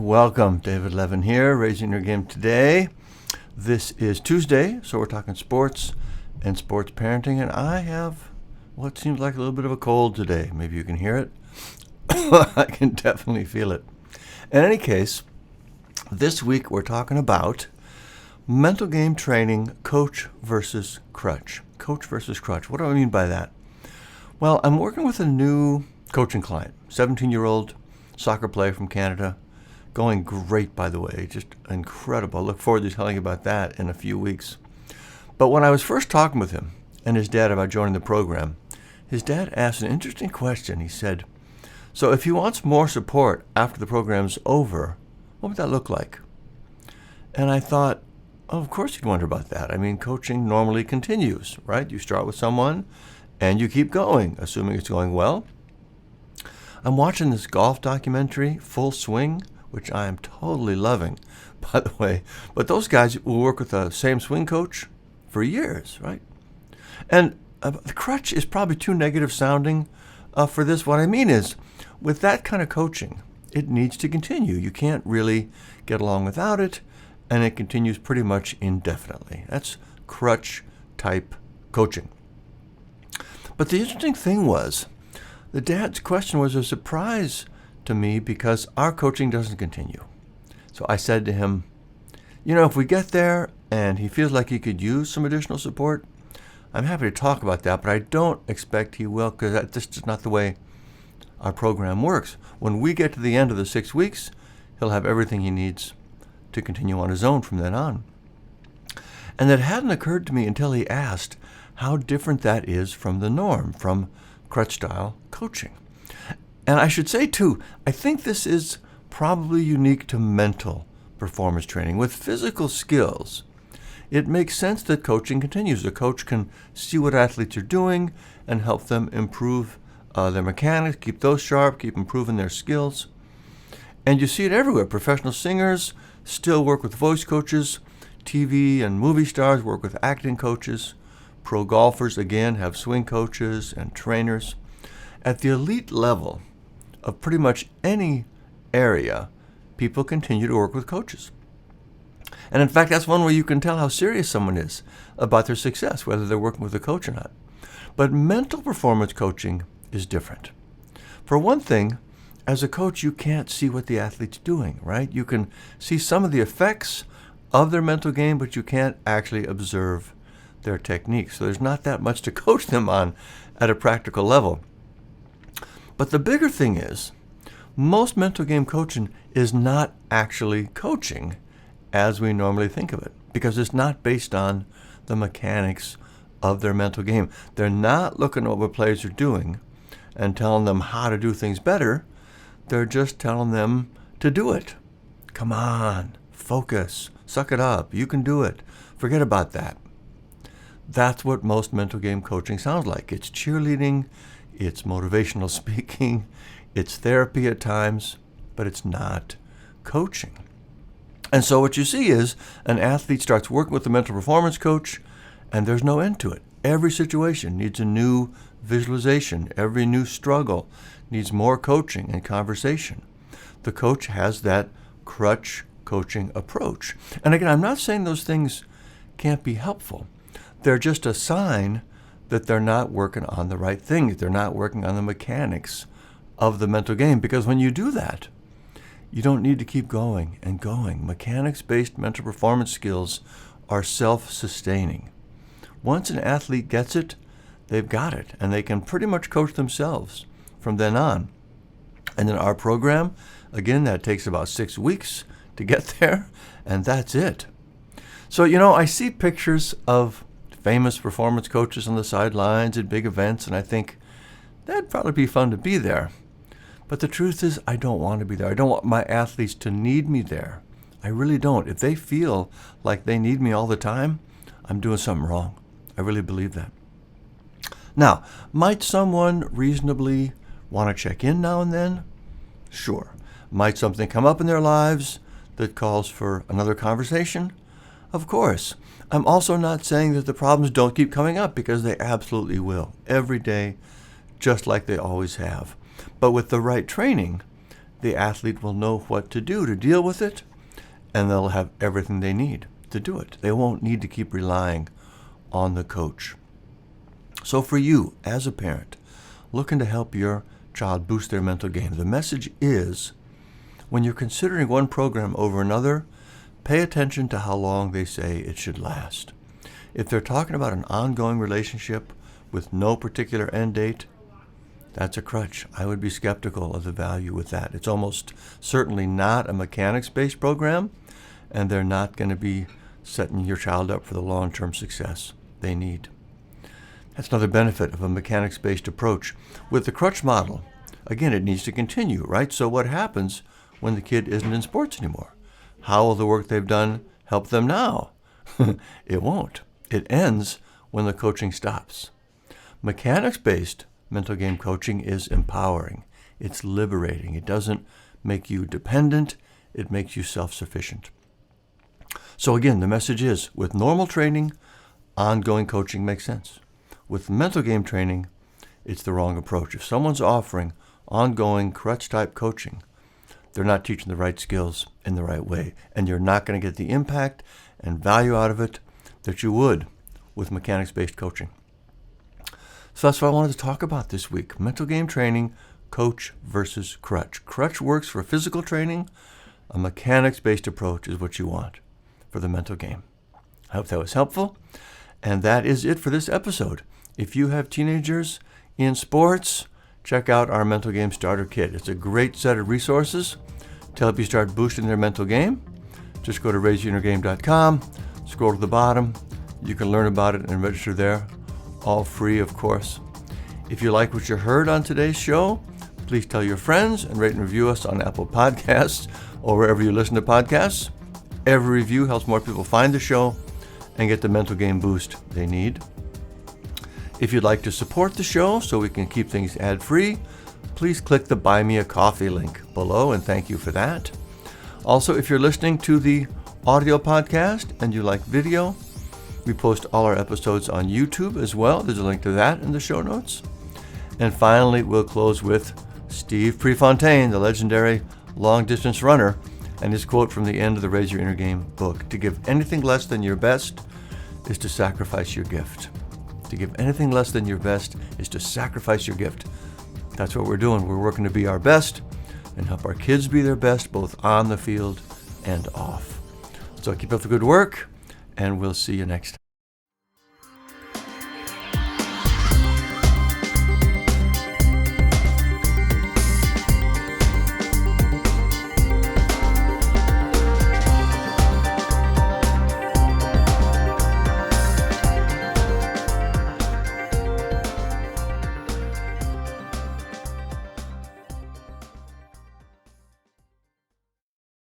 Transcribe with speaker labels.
Speaker 1: Welcome, David Levin here, Raising Your Game Today. This is Tuesday, so we're talking sports and sports parenting, and I have what seems like a little bit of a cold today. Maybe you can hear it. I can definitely feel it. In any case, this week we're talking about mental game training, coach versus crutch. Coach versus crutch. What do I mean by that? Well, I'm working with a new coaching client, 17-year-old soccer player from Canada. Going great, by the way, just incredible. I look forward to telling you about that in a few weeks. But when I was first talking with him and his dad about joining the program, his dad asked an interesting question. He said, so if he wants more support after the program's over, what would that look like? And I thought, oh, of course you'd wonder about that. I mean, coaching normally continues, right? You start with someone and you keep going, assuming it's going well. I'm watching this golf documentary, Full Swing, which I am totally loving, by the way. But those guys will work with the same swing coach for years, right? And the crutch is probably too negative sounding for this. What I mean is, with that kind of coaching, it needs to continue. You can't really get along without it, and it continues pretty much indefinitely. That's crutch-type coaching. But the interesting thing was, the dad's question was a surprise to me because our coaching doesn't continue. So I said to him, if we get there and he feels like he could use some additional support, I'm happy to talk about that, but I don't expect he will, because that's just not the way our program works. When we get to the end of the 6 weeks, he'll have everything he needs to continue on his own from then on. And that hadn't occurred to me until he asked how different that is from the norm, from crutch-style coaching. And I should say, too, I think this is probably unique to mental performance training. With physical skills, it makes sense that coaching continues. The coach can see what athletes are doing and help them improve their mechanics, keep those sharp, keep improving their skills. And you see it everywhere. Professional singers still work with voice coaches. TV and movie stars work with acting coaches. Pro golfers, again, have swing coaches and trainers. At the elite level of pretty much any area, people continue to work with coaches. And in fact, that's one way you can tell how serious someone is about their success, whether they're working with a coach or not. But mental performance coaching is different. For one thing, as a coach, you can't see what the athlete's doing, right? You can see some of the effects of their mental game, but you can't actually observe their techniques. So there's not that much to coach them on at a practical level. But the bigger thing is, most mental game coaching is not actually coaching as we normally think of it, because it's not based on the mechanics of their mental game. They're not looking at what players are doing and telling them how to do things better. They're just telling them to do it. Come on, focus, suck it up, you can do it. Forget about that. That's what most mental game coaching sounds like. It's cheerleading, it's motivational speaking, it's therapy at times, but it's not coaching. And so what you see is an athlete starts working with a mental performance coach, and there's no end to it. Every situation needs a new visualization. Every new struggle needs more coaching and conversation. The coach has that crutch coaching approach. And again, I'm not saying those things can't be helpful. They're just a sign that they're not working on the right things. They're not working on the mechanics of the mental game. Because when you do that, you don't need to keep going and going. Mechanics-based mental performance skills are self-sustaining. Once an athlete gets it, they've got it, and they can pretty much coach themselves from then on. And in our program, again, that takes about 6 weeks to get there, and that's it. So, I see pictures of famous performance coaches on the sidelines at big events, and I think that'd probably be fun to be there. But the truth is, I don't want to be there. I don't want my athletes to need me there. I really don't. If they feel like they need me all the time, I'm doing something wrong. I really believe that. Now, might someone reasonably want to check in now and then? Sure. Might something come up in their lives that calls for another conversation? Of course. I'm also not saying that the problems don't keep coming up, because they absolutely will. Every day, just like they always have. But with the right training, the athlete will know what to do to deal with it, and they'll have everything they need to do it. They won't need to keep relying on the coach. So for you, as a parent, looking to help your child boost their mental game, the message is, when you're considering one program over another, pay attention to how long they say it should last. If they're talking about an ongoing relationship with no particular end date, that's a crutch. I would be skeptical of the value with that. It's almost certainly not a mechanics-based program, and they're not going to be setting your child up for the long-term success they need. That's another benefit of a mechanics-based approach. With the crutch model, again, it needs to continue, right? So what happens when the kid isn't in sports anymore? How will the work they've done help them now? It won't. It ends when the coaching stops. Mechanics-based mental game coaching is empowering. It's liberating. It doesn't make you dependent. It makes you self-sufficient. So again, the message is, with normal training, ongoing coaching makes sense. With mental game training, it's the wrong approach. If someone's offering ongoing crutch-type coaching, they're not teaching the right skills in the right way, and you're not going to get the impact and value out of it that you would with mechanics-based coaching. So that's what I wanted to talk about this week. Mental game training, coach versus crutch. Crutch works for physical training. A mechanics-based approach is what you want for the mental game. I hope that was helpful. And that is it for this episode. If you have teenagers in sports, check out our Mental Game Starter Kit. It's a great set of resources to help you start boosting their mental game. Just go to raiseyourinnergame.com, scroll to the bottom. You can learn about it and register there. All free, of course. If you like what you heard on today's show, please tell your friends and rate and review us on Apple Podcasts or wherever you listen to podcasts. Every review helps more people find the show and get the mental game boost they need. If you'd like to support the show so we can keep things ad-free, please click the Buy Me a Coffee link below, and thank you for that. Also, if you're listening to the audio podcast and you like video, we post all our episodes on YouTube as well. There's a link to that in the show notes. And finally, we'll close with Steve Prefontaine, the legendary long-distance runner, and his quote from the end of the Raise Your Inner Game book: "To give anything less than your best is to sacrifice your gift." To give anything less than your best is to sacrifice your gift. That's what we're doing. We're working to be our best and help our kids be their best, both on the field and off. So keep up the good work, and we'll see you next time.